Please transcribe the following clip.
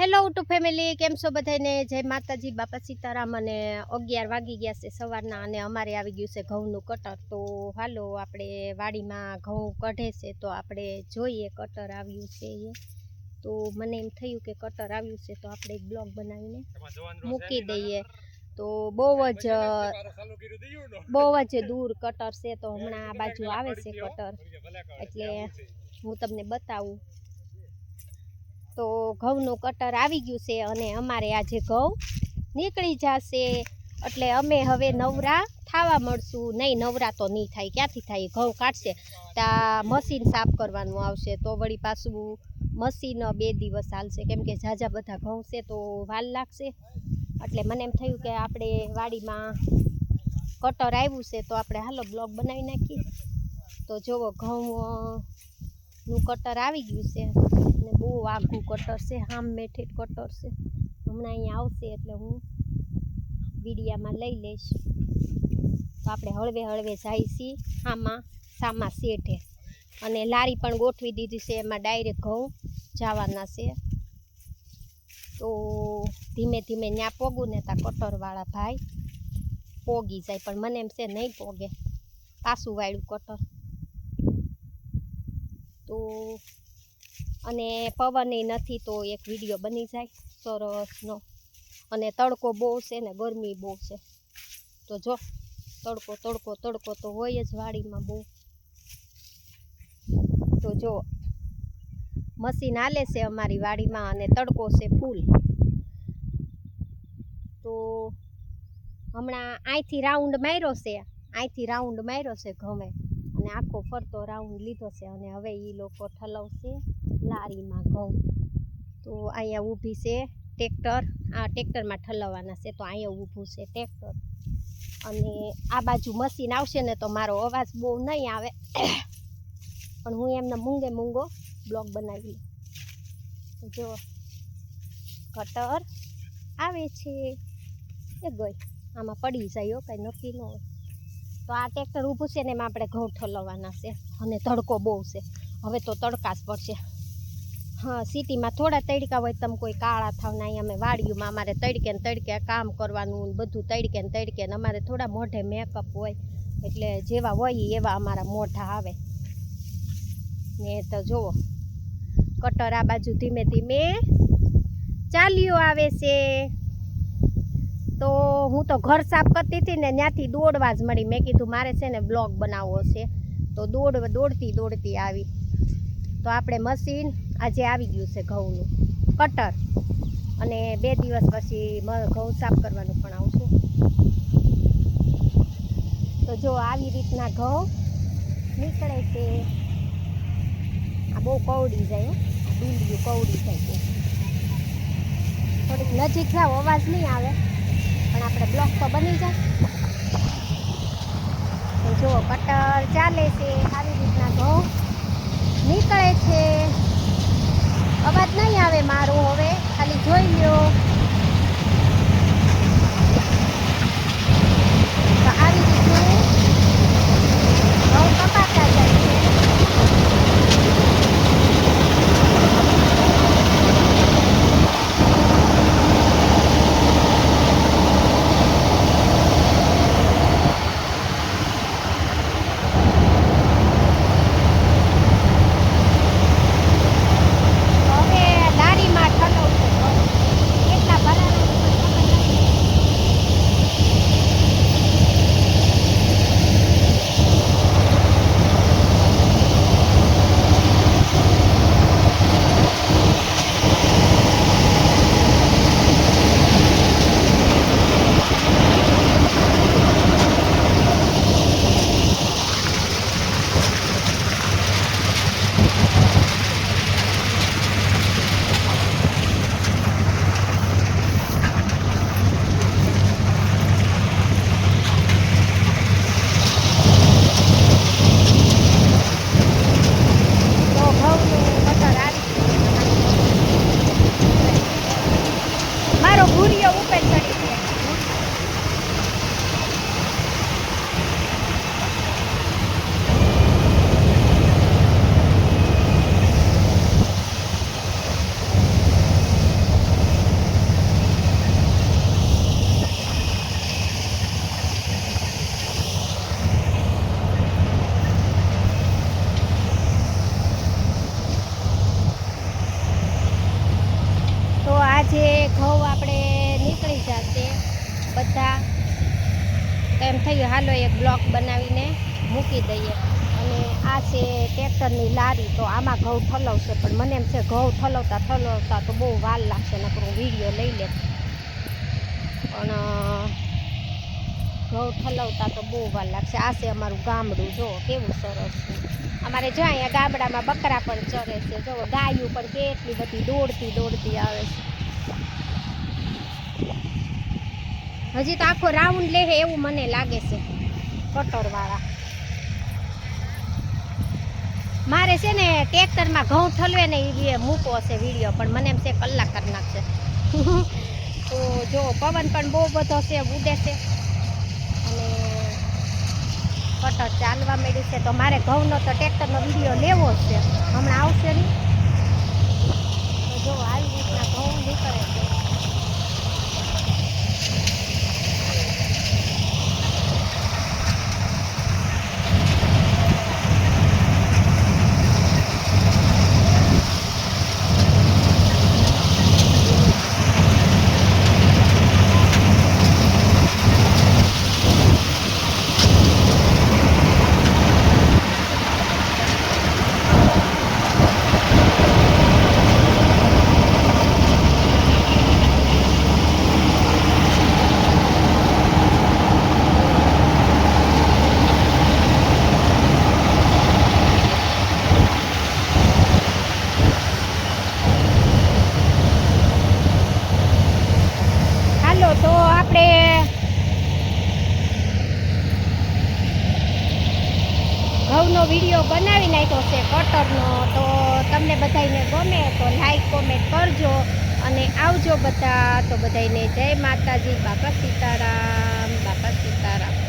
Hello two family, કેમ છો બધાને? જય માતાજી, બાપા સીતારામ. અને 11 વાગી ગયા છે સવારના અને અમારે આવી ગયું છે ઘઉંનું કટર. તો હાલો આપણે વાડીમાં ઘઉં કઢે છે તો આપણે જોઈએ કટર આવ્યું છે એ. તો મને એમ થયું કે કટર આવ્યું છે તો આપણે એક બ્લોગ બનાવીને મૂકી દઈએ. તો બહુ જ દૂર કટર છે તો હમણાં આ બાજુ આવે છે કટર, એટલે હું તમને બતાવું. તો ઘઉંનું કટર આવી ગયું છે અને અમારે આજે ઘઉં નીકળી જશે, એટલે અમે હવે નવરા થવા મળશું. નહીં, નવરા તો નહીં થાય, ક્યાંથી થાય? ઘઉં કાઢશે ત્યાં મશીન સાફ કરવાનું આવશે તો વળી પાછું મશીન 2 દિવસ હાલશે, કેમ કે ઝાઝા બધા ઘઉં છે તો વાર લાગશે. એટલે મને એમ થયું કે આપણે વાડીમાં કટર આવ્યું છે તો આપણે હાલો બ્લોગ બનાવી નાખીએ. તો જુઓ ઘઉંનું કટર આવી ગયું છે અને બહુ આઘું કટર છે, હામ મેઠેઠ કટર છે. હમણાં અહીંયા આવશે એટલે હું વિડીયામાં લઈ લઈશ. તો આપણે હળવે હળવે જઈશી સામા શેઠે, અને લારી પણ ગોઠવી દીધી છે, એમાં ડાયરેક્ટ ઘઉં જવાના છે. તો ધીમે ધીમે ત્યાં પોગું ને ત્યાં કટરવાળા ભાઈ પોગી જાય, પણ મને એમ છે નહીં પોગે, પાછું વાળ્યું કટર. તો અને પવન નથી તો એક વિડીયો બની જાય સરસનો. અને તડકો બહુ છે ને ગરમી બહુ છે, તો જો તડકો તો હોય જ વાડીમાં બહુ. તો જો મશીન હાલે છે અમારી વાડીમાં અને તડકો છે ફૂલ. તો હમણાં અહીંથી રાઉન્ડ માર્યો છે ઘમે, અને આખો ફરતો રાઉન્ડ લીધો છે. અને હવે એ લોકો ઠલવશે લારીમાં ઘઉં. તો અહીંયા ઊભી છે ટ્રેક્ટર, આ ટ્રેક્ટરમાં ઠલવવાના છે. તો અહીંયા ઊભું છે ટ્રેક્ટર, અને આ બાજુ મશીન આવશે ને તો મારો અવાજ બહુ નહીં આવે, પણ હું એમને મૂંગો બ્લોગ બનાવી. તો જો કટર આવે છે, એ ગઈ આમાં પડી જાય, કાંઈ નક્કી ન હોય. તો આ ટ્રેક્ટર ઊભું છે ને એમાં આપણે ઘઉં ઠલવવાના છે, અને તડકો બહુ છે. હવે તો તડકા જ પડશે. હા, સિટીમાં થોડા તડકા હોય, તમે કોઈ કાળા થાવ ને. અહીંયા અમે વાડીઓમાં અમારે તડકે ને તડકે કામ કરવાનું, બધું તડકે ને તડકે, ને અમારે થોડા મોઢે મેકઅપ હોય, એટલે જેવા હોય એવા અમારા મોઢા આવે ને. તો જુઓ કટર આ બાજુ ધીમે ધીમે ચાલ્યો આવે છે. તો હું તો ઘર સાફ કરતી હતી ને ત્યાંથી દોડવા જ મળી. મેં કીધું મારે છે ને બ્લોગ બનાવવો છે, તો દોડતી આવી. તો આપણે મશીન આજે આવી ગયું છે ઘઉંનું કટર, અને 2 દિવસ પછી ઘઉં સાફ કરવાનું પણ આવશે. તો જો આવી રીતના ઘઉં નીકળે છે. આ બહુ કવડી જાય, ડુંડિયું કવડી જાય છે. થોડીક નજીક જાવ અવાજ નહીં આવે, પણ આપણે બ્લોક તો બની જાય. તો જો કટર ચાલે છે, આવી રીતના ઘઉં નીકળે છે. અવાજ નહીં આવે મારો, હવે ખાલી જોઈ લ્યો. તો આવી રીતનું ઘઉં કપાતા જાય છે. આજે ઘઉં આપણે નીકળી જશે બધા, તો એમ થયું હાલો એક બ્લોક બનાવીને મૂકી દઈએ. અને આ છે ટ્રેક્ટરની લારી, તો આમાં ઘઉં ઠલવશે, પણ મને એમ છે ઘઉં ઠલવતા તો બહુ વાર લાગશે, નકર હું વિડીયો લઈ લે. પણ ઘઉં ઠલવતા તો બહુ વાર લાગશે. આ છે અમારું ગામડું, જો કેવું સરસ છે. અમારે જો અહીંયા ગામડામાં બકરા પણ ચરે છે, જો ગાયું પણ કેટલી બધી દોડતી આવે છે. હજી તો આખો રાઉન્ડ લે એવું મને લાગે છે કટરવાળા. મારે છે ને ટ્રેક્ટરમાં ઘઉં ઠલવે ને એ મૂકો હશે વિડીયો, પણ મને એમ છે કલાક કરી નાખશે. તો જો પવન પણ બહુ બધો છે, ઉડે છે, અને કટર ચાલવા માંડ્યું છે. તો મારે ઘઉંનો તો ટ્રેક્ટરનો વિડીયો લેવો જ છે, હમણાં આવશે નહીં. તો જો આવી રીતના ઘઉં નીકળે છે. તો આપણે ઘઉંનો વિડીયો બનાવી નાખ્યો છે કટરનો. તો તમને બધાને ગમે તો લાઈક કોમેન્ટ કરજો અને આવજો બધા. તો બધાને જય માતાજી, બાપા સીતારામ, બાપા સીતારામ.